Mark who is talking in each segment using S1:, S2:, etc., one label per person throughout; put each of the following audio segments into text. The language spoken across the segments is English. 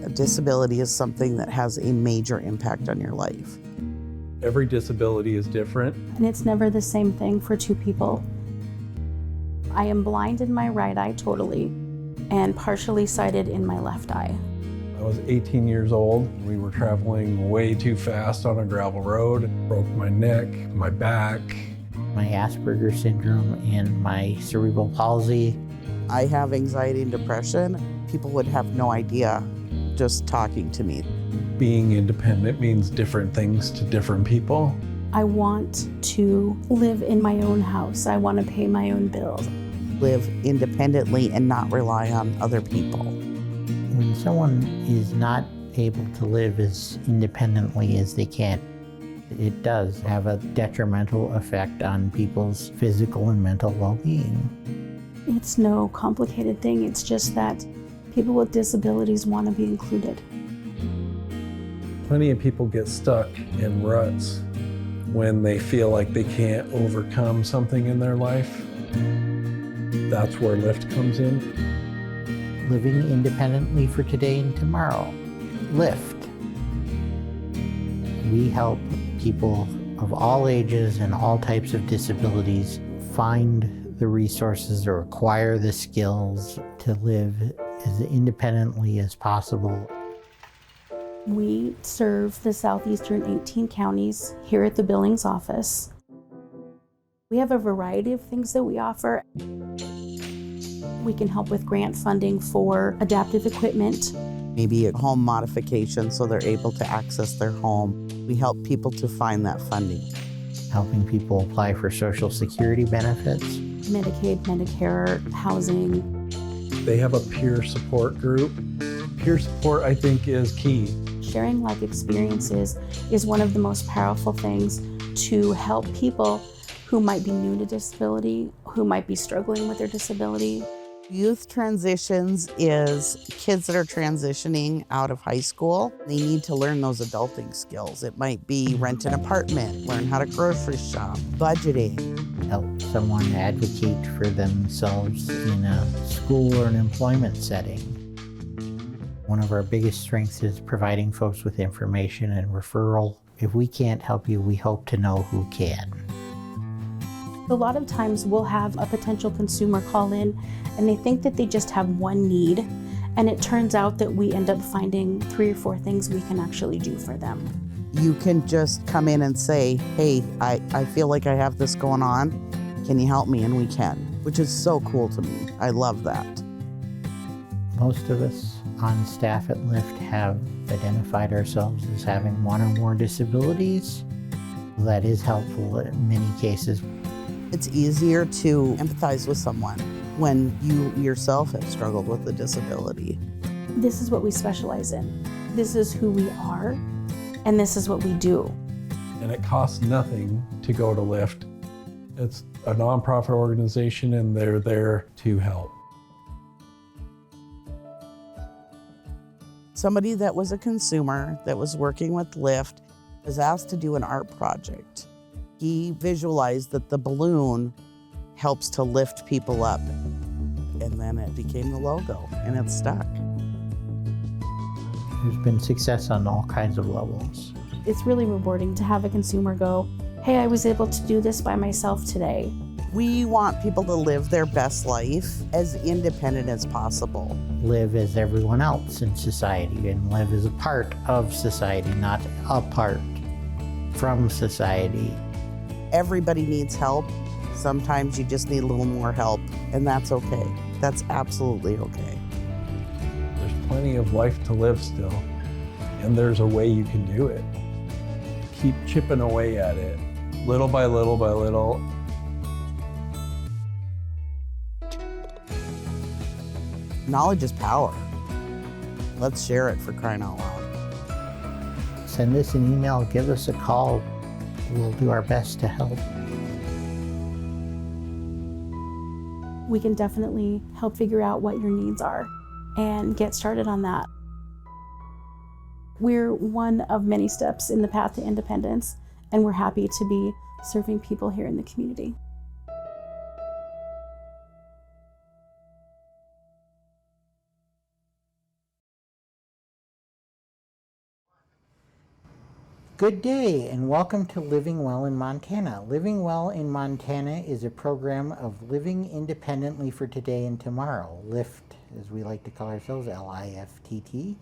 S1: A disability is something that has a major impact on your life.
S2: Every disability is different.
S3: And it's never the same thing for two people. I am blind in my right eye totally and partially sighted in my left eye.
S2: I was 18 years old. We were traveling way too fast on a gravel road. Broke my neck, my back.
S4: My Asperger's syndrome and my cerebral palsy.
S1: I have anxiety and depression. People would have no idea just talking to me.
S2: Being independent means different things to different people.
S3: I want to live in my own house. I want to pay my own bills.
S1: Live independently and not rely on other people.
S4: When someone is not able to live as independently as they can, it does have a detrimental effect on people's physical and mental well-being.
S3: It's no complicated thing. It's just that people with disabilities want to be included.
S2: Plenty of people get stuck in ruts when they feel like they can't overcome something in their life. That's where LIFT comes in.
S4: Living independently for today and tomorrow. LIFT. We help people of all ages and all types of disabilities find the resources or acquire the skills to live as independently as possible.
S3: We serve the southeastern 18 counties here at the Billings office. We have a variety of things that we offer. We can help with grant funding for adaptive equipment.
S1: Maybe a home modification so they're able to access their home. We help people to find that funding.
S4: Helping people apply for Social Security benefits.
S3: Medicaid, Medicare, housing.
S2: They have a peer support group. Peer support, I think, is key.
S3: Sharing life experiences is one of the most powerful things to help people who might be new to disability, who might be struggling with their disability.
S1: Youth transitions is kids that are transitioning out of high school. They need to learn those adulting skills. It might be rent an apartment, learn how to grocery shop, budgeting.
S4: Help someone advocate for themselves in a school or an employment setting. One of our biggest strengths is providing folks with information and referral. If we can't help you, we hope to know who can.
S3: A lot of times we'll have a potential consumer call in and they think that they just have one need, and it turns out that we end up finding 3 or 4 things we can actually do for them.
S1: You can just come in and say, hey, I feel like I have this going on. Can you help me? And we can, which is so cool to me. I love that.
S4: Most of us on staff at LIFT have identified ourselves as having one or more disabilities. That is helpful in many cases.
S1: It's easier to empathize with someone when you yourself have struggled with a disability.
S3: This is what we specialize in. This is who we are, and this is what we do.
S2: And it costs nothing to go to LIFT. It's a nonprofit organization and they're there to help.
S1: Somebody that was a consumer that was working with LIFT was asked to do an art project. He visualized that the balloon helps to lift people up. And then it became the logo, and it's stuck.
S4: There's been success on all kinds of levels.
S3: It's really rewarding to have a consumer go, hey, I was able to do this by myself today.
S1: We want people to live their best life as independent as possible.
S4: Live as everyone else in society and live as a part of society, not apart from society.
S1: Everybody needs help. Sometimes you just need a little more help, and that's okay. That's absolutely okay.
S2: There's plenty of life to live still, and there's a way you can do it. Keep chipping away at it, little by little by little.
S1: Knowledge is power. Let's share it, for crying out loud.
S4: Send us an email, give us a call. We'll do our best to help.
S3: We can definitely help figure out what your needs are and get started on that. We're one of many steps in the path to independence, and we're happy to be serving people here in the community.
S4: Good day and welcome to Living Well in Montana. Living Well in Montana is a program of living independently for today and tomorrow. LIFT, as we like to call ourselves, LIFTT.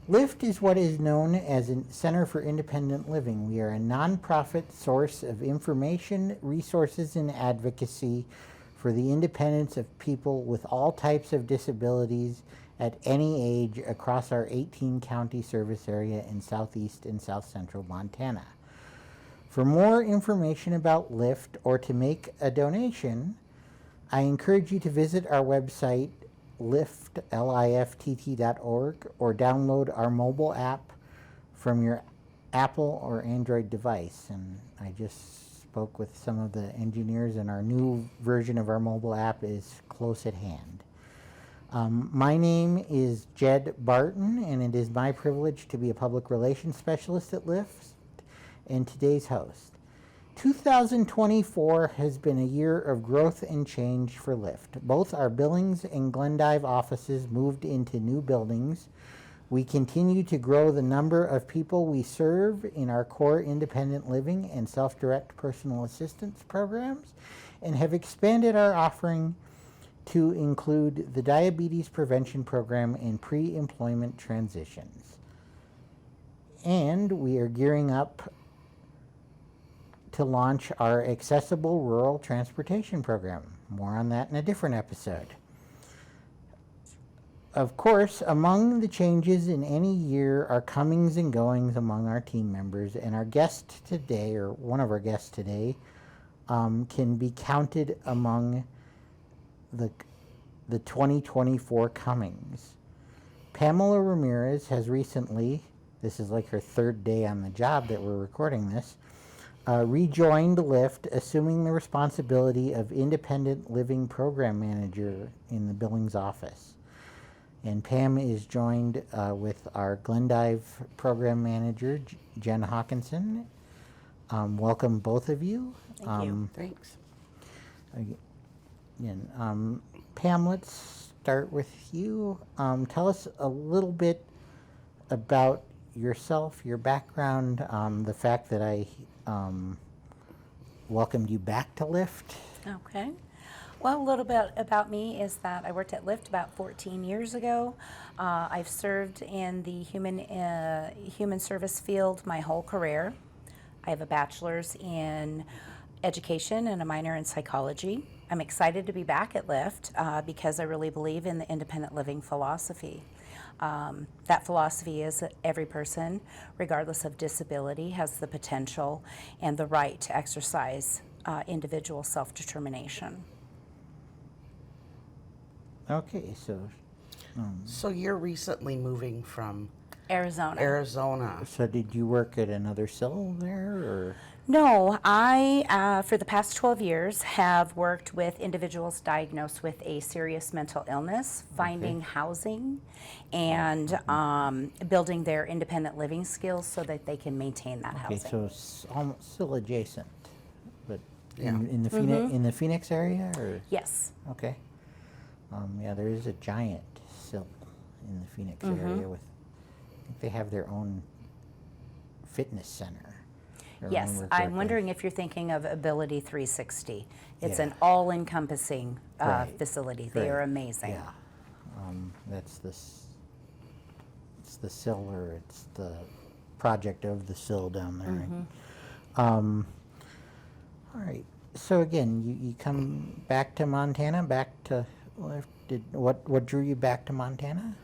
S4: LIFT is what is known as a Center for Independent Living. We are a nonprofit source of information, resources, and advocacy for the independence of people with all types of disabilities at any age across our 18-county service area in southeast and south central Montana. For more information about LIFT or to make a donation, I encourage you to visit our website, lift.org, or download our mobile app from your Apple or Android device. And I just spoke with some of the engineers, and our new version of our mobile app is close at hand. My name is Jed Barton, and it is my privilege to be a public relations specialist at LIFT and today's host. 2024 has been a year of growth and change for LIFT. Both our Billings and Glendive offices moved into new buildings. We continue to grow the number of people we serve in our core independent living and self-direct personal assistance programs, and have expanded our offering to include the diabetes prevention program and pre-employment transitions. And we are gearing up to launch our accessible rural transportation program. More on that in a different episode. Of course, among the changes in any year are comings and goings among our team members, and our guest today, or one of our guests today, can be counted among the 2024 comings. Pamela Ramirez has recently, this is like her third day on the job that we're recording this, rejoined LIFT, assuming the responsibility of Independent Living Program Manager in the Billings office. And Pam is joined with our Glendive Program Manager, Jen Hawkinson. Welcome, both of you.
S1: Thank you. Thanks.
S4: Again, Pam, let's start with you. Tell us a little bit about yourself, your background, the fact that I welcomed you back to LIFT.
S5: Okay. Well, a little bit about me is that I worked at LIFT about 14 years ago. I've served in the human service field my whole career. I have a bachelor's in education and a minor in psychology. I'm excited to be back at LIFT because I really believe in the independent living philosophy. That philosophy is that every person, regardless of disability, has the potential and the right to exercise individual self-determination.
S4: Okay, so
S1: So you're recently moving from
S5: Arizona.
S1: Arizona.
S4: so did you work at another cell there, or?
S5: No, I, for the past 12 years, have worked with individuals diagnosed with a serious mental illness, finding housing, and building their independent living skills so that they can maintain that
S4: Okay,
S5: housing.
S4: so it's almost still adjacent, but
S1: Yeah.
S4: in the Phoenix area, or?
S5: Yes.
S4: Okay. Yeah, there is a giant sill in the Phoenix area with, I think they have their own fitness center. if I
S5: Yes,
S4: remember
S5: I'm
S4: correctly.
S5: wondering if you're thinking of Ability 360. It's
S4: Yeah.
S5: an all-encompassing
S4: Right.
S5: facility. They are
S4: Right.
S5: amazing.
S4: Yeah. That's this, it's the sill, or it's the project of the sill down there. All right. So again, you come back to Montana, back to, what drew you back to Montana?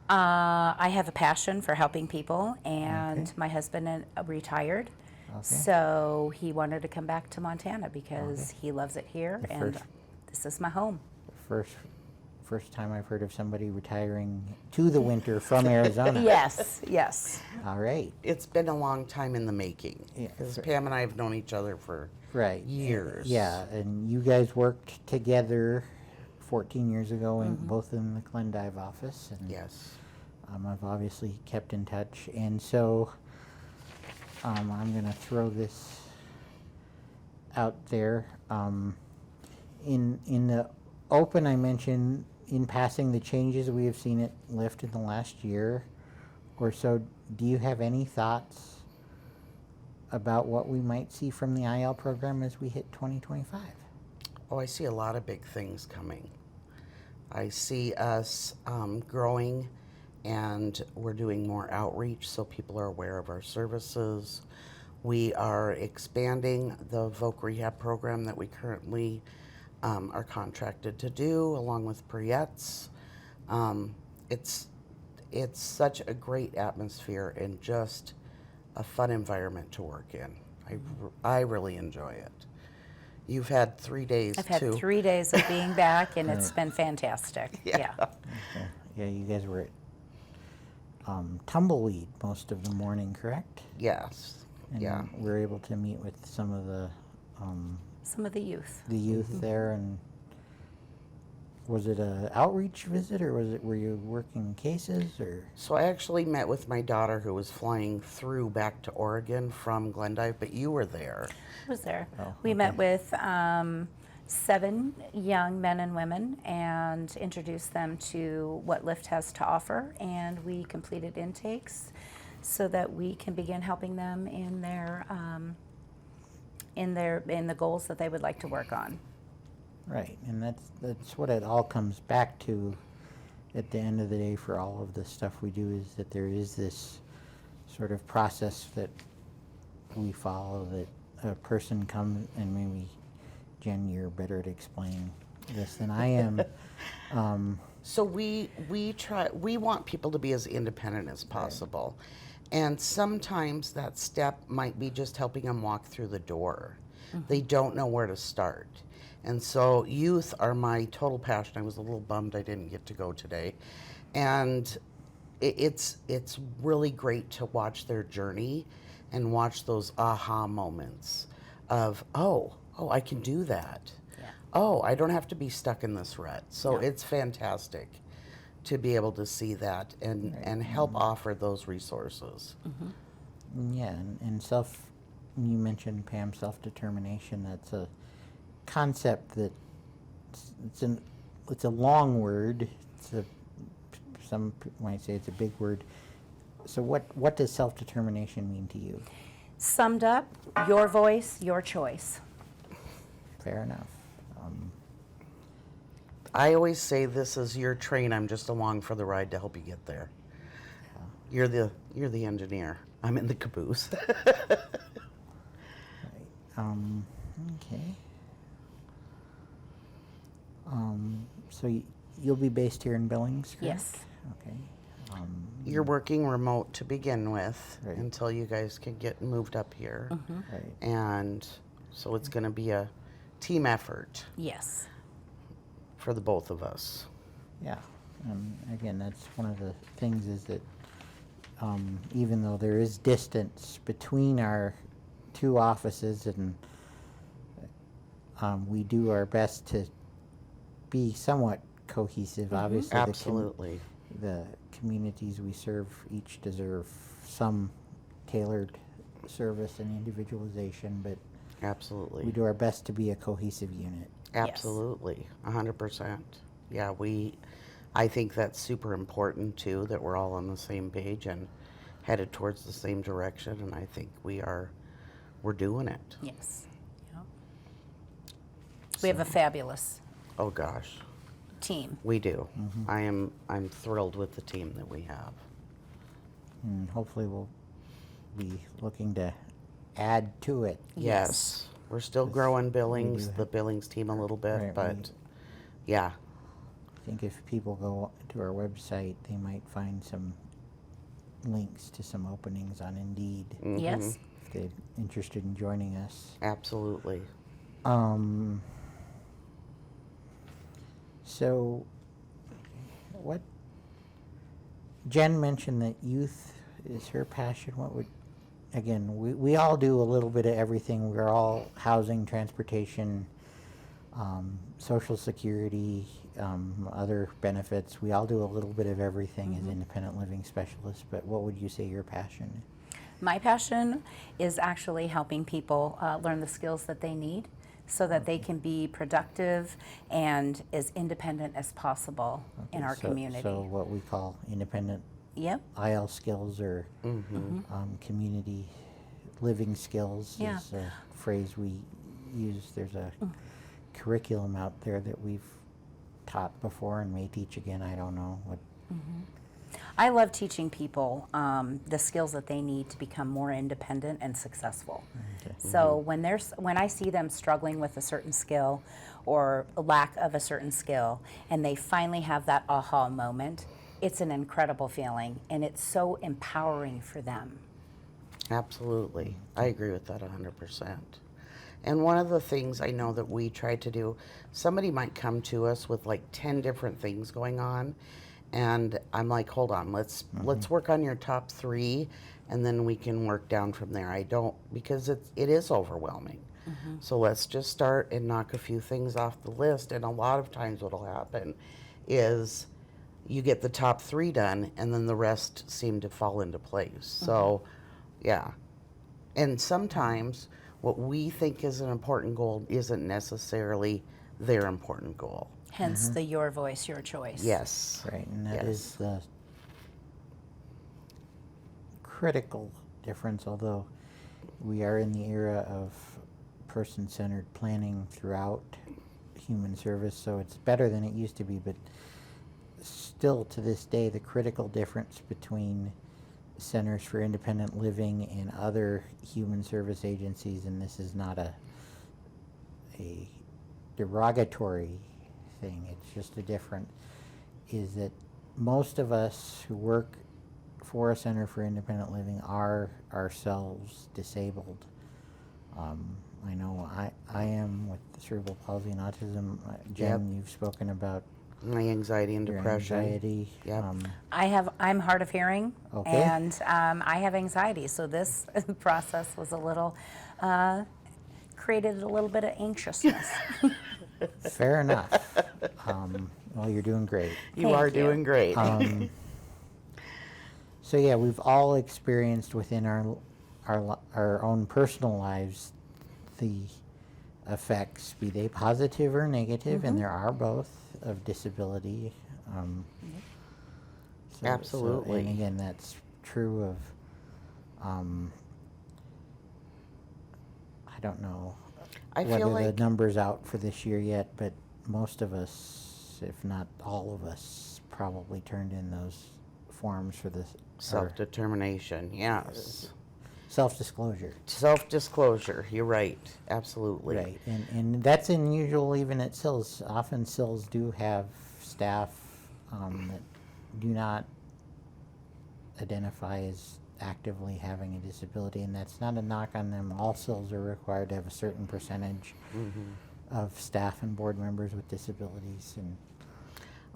S5: I have a passion for helping people, and
S4: Okay.
S5: my husband retired,
S4: Okay.
S5: so he wanted to come back to Montana because he loves it here,
S4: The
S5: and
S4: first-
S5: this is my home.
S4: First time I've heard of somebody retiring to the winter from Arizona.
S5: Yes, yes.
S4: All right.
S1: It's been a long time in the making.
S4: Yeah,
S1: Because
S4: for-
S1: Pam and I have known each other for
S4: Right.
S1: years.
S4: Yeah, and you guys worked together 14 years ago, both in the Glendive office. And
S1: Yes.
S4: I've obviously kept in touch. And so I'm going to throw this out there. In the open, I mentioned in passing the changes we have seen at LIFT in the last year or so. Do you have any thoughts about what we might see from the IL program as we hit 2025?
S1: Oh, I see a lot of big things coming. I see us growing, and we're doing more outreach so people are aware of our services. We are expanding the Voc Rehab program that we currently are contracted to do, along with Priettes. It's such a great atmosphere and just a fun environment to work in. I really enjoy it. You've had 3 days
S5: I've had
S1: too.
S5: 3 days of being back, and it's been fantastic. Yeah.
S4: Okay. Yeah, you guys were at Tumbleweed most of the morning, correct?
S1: Yes.
S4: And
S1: Yeah.
S4: we were able to meet with some of the
S5: Some of the youth.
S4: youth there. And was it a outreach visit, or were you working cases, or?
S1: So I actually met with my daughter who was flying through back to Oregon from Glendive, but you were there.
S5: I was there.
S4: Oh,
S5: We met with 7 young men and women and introduced them to what Lyft has to offer, and we completed intakes so that we can begin helping them in the goals that they would like to work on.
S4: Right, and that's what it all comes back to at the end of the day for all of the stuff we do, is that there is this sort of process that we follow, that a person comes, and maybe Jen, you're better at explaining this than I am.
S1: So we want people to be as independent as possible. And sometimes that step might be just helping them walk through the door. They don't know where to start. And so youth are my total passion. I was a little bummed I didn't get to go today. And it's really great to watch their journey and watch those aha moments of, oh, I can do that.
S5: Yeah.
S1: Oh, I don't have to be stuck in this rut. So
S5: No.
S1: it's fantastic to be able to see that and help offer those resources.
S4: Yeah, and you mentioned, Pam, self-determination. That's a concept that it's a long word. Some might say it's a big word. So what does self-determination mean to you?
S5: Summed up, your voice, your choice.
S4: Fair enough.
S1: I always say this is your train. I'm just along for the ride to help you get there. You're the engineer. I'm in the caboose.
S4: Okay. So you'll be based here in Billings, correct?
S5: Yes.
S4: Okay.
S1: You're working remote to begin with
S4: Right.
S1: until you guys can get moved up here.
S4: Right.
S1: And so it's going to be a team effort
S5: Yes.
S1: for the both of us.
S4: Yeah. Again, that's one of the things, is that even though there is distance between our 2 offices, and we do our best to be somewhat cohesive. Obviously,
S1: Absolutely.
S4: the communities we serve each deserve some tailored service and individualization, but
S1: Absolutely.
S4: we do our best to be a cohesive unit.
S1: Absolutely. 100%. Yeah, I think that's super important too, that we're all on the same page and headed towards the same direction, and I think we're doing it.
S5: Yes. Yeah. We have a fabulous
S1: Oh gosh,
S5: team.
S1: we do. I'm thrilled with the team that we have.
S4: And hopefully we'll be looking to add to it.
S1: Yes. We're still growing Billings,
S4: do
S1: the Billings team a little bit,
S4: Right,
S1: but yeah.
S4: I think if people go to our website, they might find some links to some openings on Indeed,
S5: Yes.
S4: if they're interested in joining us.
S1: Absolutely.
S4: So, Jen mentioned that youth is her passion. We all do a little bit of everything. We're all housing, transportation, Social Security, other benefits. We all do a little bit of everything as independent living specialists, but what would you say your passion is?
S5: My passion is actually helping people learn the skills that they need so that they can be productive and as independent as possible in our community.
S4: So what we call independent
S5: Yep.
S4: IL skills, or community living skills
S5: Yeah.
S4: is a phrase we use. There's a curriculum out there that we've taught before and may teach again. I don't know what.
S5: I love teaching people the skills that they need to become more independent and successful.
S4: Okay.
S5: So when I see them struggling with a certain skill or lack of a certain skill, and they finally have that aha moment, it's an incredible feeling, and it's so empowering for them.
S1: Absolutely. I agree with that 100%. And one of the things I know that we try to do, somebody might come to us with like 10 different things going on, and I'm like, hold on, let's work on your top 3, and then we can work down from there. Because it is overwhelming. So let's just start and knock a few things off the list. And a lot of times what'll happen is you get the top 3 done, and then the rest seem to fall into place. So, yeah. And sometimes what we think is an important goal isn't necessarily their important goal.
S5: Hence the your voice, your choice.
S1: Yes.
S4: Right, and that
S1: Yes.
S4: is the critical difference, although we are in the era of person-centered planning throughout human service, so it's better than it used to be, but still to this day, the critical difference between Centers for Independent Living and other human service agencies, and this is not a derogatory thing, it's just a different, is that most of us who work for a Center for Independent Living are ourselves disabled. I know I am with cerebral palsy and autism. Jen, you've spoken about
S1: My anxiety and
S4: your
S1: depression.
S4: anxiety.
S1: Yep.
S5: I'm hard of hearing,
S4: Okay.
S5: and I have anxiety. So this process was a little created a little bit of anxiousness.
S4: Fair enough. Well, you're doing great.
S1: You
S5: Thank
S1: are
S5: you.
S1: doing great.
S4: So yeah, we've all experienced within our own personal lives the effects, be they positive or negative, and there are both, of disability.
S1: Absolutely.
S4: And again, that's true of, I don't know
S1: I
S4: whether
S1: feel
S4: the
S1: like
S4: number's out for this year yet, but most of us, if not all of us, probably turned in those forms for this
S1: self-determination, yes.
S4: self-disclosure.
S1: Self-disclosure, you're right, absolutely.
S4: Right, and that's unusual even at SILS. Often SILS do have staff that do not identify as actively having a disability, and that's not a knock on them. All SILS are required to have a certain percentage of staff and board members with disabilities. And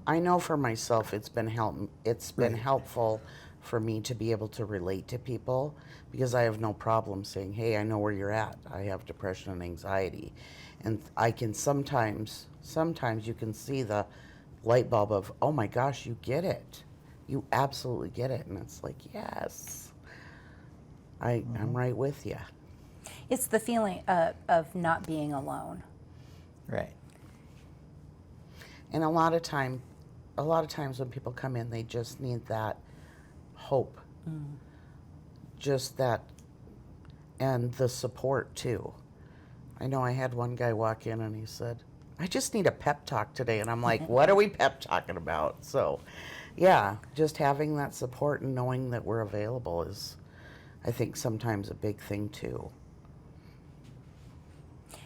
S1: I know for myself it's been helpful for me to be able to relate to people, because I have no problem saying, hey, I know where you're at. I have depression and anxiety. And I can sometimes you can see the light bulb of, oh my gosh, you get it. You absolutely get it. And it's like, yes, I'm right with you.
S5: It's the feeling of not being alone.
S4: right,
S1: And a lot of times when people come in, they just need that hope. Just that, and the support too. I know I had one guy walk in and he said, I just need a pep talk today. And I'm like, what are we pep talking about? So, yeah, just having that support and knowing that we're available is, I think, sometimes a big thing too.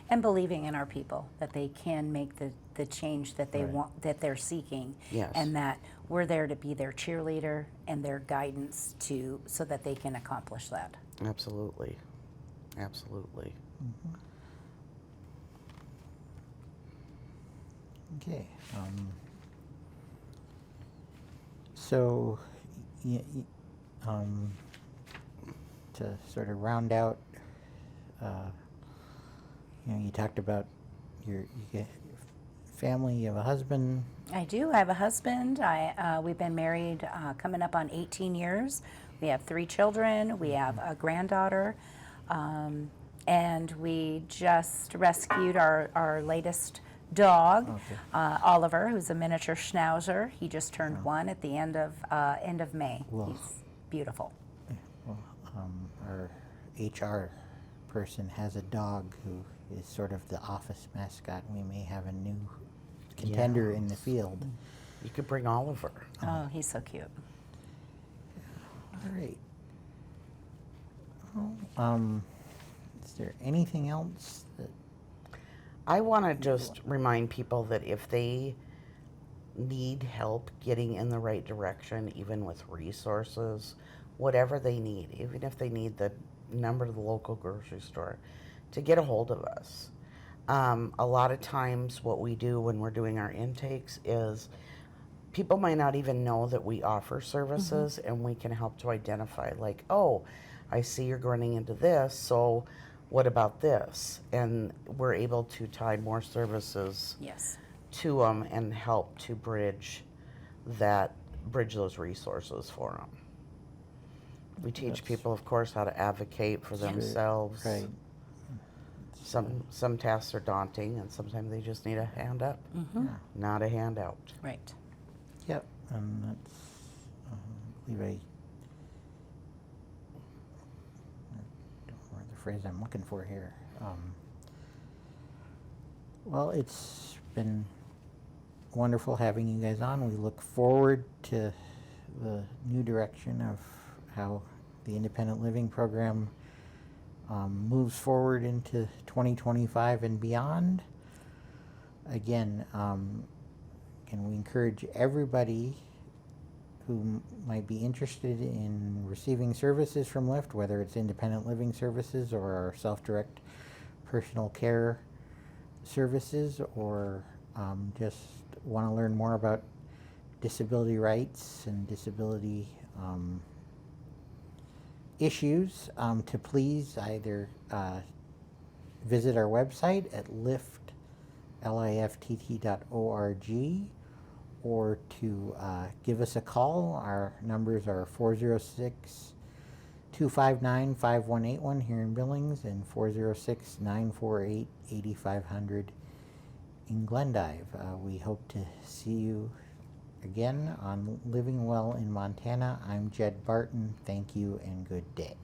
S5: And believing in our people, that they can make the change that they want, that they're seeking.
S1: Yes.
S5: And that we're there to be their cheerleader and their guidance so that they can accomplish that.
S1: Absolutely. Absolutely.
S4: okay. So, to sort of round out, you talked about you get family. You have a husband.
S5: I do. I have a husband. We've been married coming up on 18 years. We have 3 children. We have a granddaughter. And we just rescued our latest dog, Oliver, who's a miniature schnauzer. He just turned 1 at the end of May.
S4: Well.
S5: He's beautiful.
S4: Well, our HR person has a dog who is sort of the office mascot, we may have a new contender in the field.
S1: You could bring Oliver.
S5: Oh, he's so cute.
S4: All right. Well, is there anything else that
S1: I want to just remind people that if they need help getting in the right direction, even with resources, whatever they need, even if they need the number to the local grocery store, to get a hold of us. A lot of times what we do when we're doing our intakes is people might not even know that we offer services, and we can help to identify, like, oh, I see you're running into this, so what about this? And we're able to tie more services
S5: Yes.
S1: to them and help to bridge those resources for them. We teach people, of course, how to advocate for themselves.
S4: right?
S1: Some tasks are daunting, and sometimes they just need a hand up, not a handout.
S5: Right.
S4: Yep, and that's, I believe I don't know the phrase I'm looking for here. Well, it's been wonderful having you guys on. We look forward to the new direction of how the independent living program moves forward into 2025 and beyond. Again, and we encourage everybody who might be interested in receiving services from Lyft, whether it's independent living services or our self-direct personal care services, or just want to learn more about disability rights and disability issues, to please either visit our website at lift.org, or to give us a call. Our numbers are 406-259-5181 here in Billings, and 406-948-8500 in Glendive. We hope to see you again on Living Well in Montana. I'm Jed Barton. Thank you and good day.